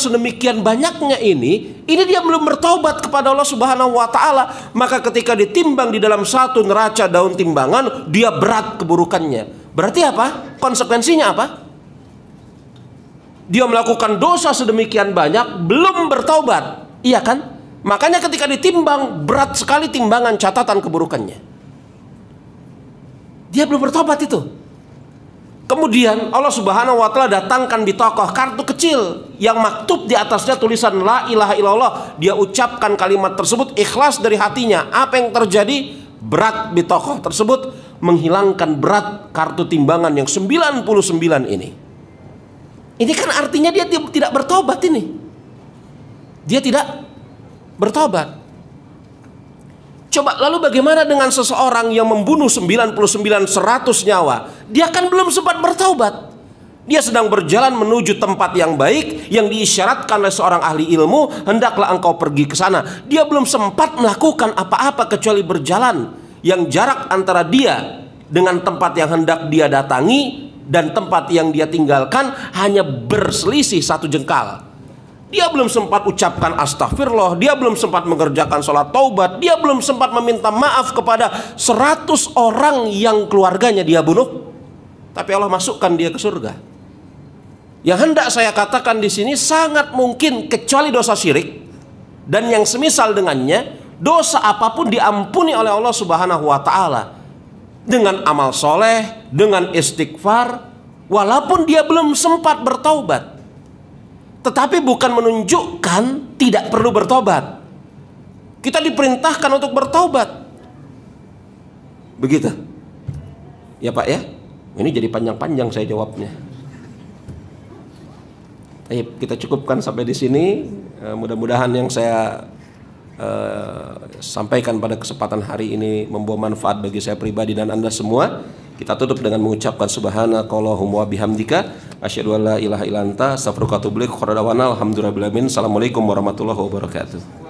sedemikian banyaknya ini dia belum bertobat kepada Allah Subhanahu wa taala, maka ketika ditimbang di dalam satu neraca daun timbangan, dia berat keburukannya. Berarti apa? Konsekuensinya apa? Dia melakukan dosa sedemikian banyak, belum bertobat. Iya kan? Makanya ketika ditimbang, berat sekali timbangan catatan keburukannya. Dia belum bertobat itu. Kemudian Allah Subhanahu wa taala datangkan bitokoh, kartu kecil yang maktub di atasnya tulisan la ilaha illallah. Dia ucapkan kalimat tersebut ikhlas dari hatinya. Apa yang terjadi? Berat bitokoh tersebut menghilangkan berat kartu timbangan yang 99 ini. Ini kan artinya dia tidak bertobat ini. Dia tidak bertobat. Coba lalu bagaimana dengan seseorang yang membunuh 99 100 nyawa? Dia kan belum sempat bertaubat. Dia sedang berjalan menuju tempat yang baik yang diisyaratkan oleh seorang ahli ilmu, hendaklah engkau pergi ke sana. Dia belum sempat melakukan apa-apa kecuali berjalan, yang jarak antara dia dengan tempat yang hendak dia datangi dan tempat yang dia tinggalkan hanya berselisih 1 jengkal. Dia belum sempat ucapkan astagfirullah, dia belum sempat mengerjakan sholat taubat, dia belum sempat meminta maaf kepada 100 orang yang keluarganya dia bunuh, tapi Allah masukkan dia ke surga. Yang hendak saya katakan di sini sangat mungkin kecuali dosa syirik dan yang semisal dengannya, dosa apapun diampuni oleh Allah Subhanahu wa taala dengan amal soleh, dengan istighfar, walaupun dia belum sempat bertaubat. Tetapi bukan menunjukkan tidak perlu bertobat. Kita diperintahkan untuk bertobat. Begitu. Ya Pak ya. Ini jadi panjang-panjang saya jawabnya. Baik, kita cukupkan sampai di sini. Mudah-mudahan yang saya sampaikan pada kesempatan hari ini membawa manfaat bagi saya pribadi dan Anda semua. Kita tutup dengan mengucapkan subhanakallahumma wa bihamdika asyhadu an la ilaha illa anta astaghfiruka wa atubu ilaik. Alhamdulillahirabbil alamin. Assalamualaikum warahmatullahi wabarakatuh.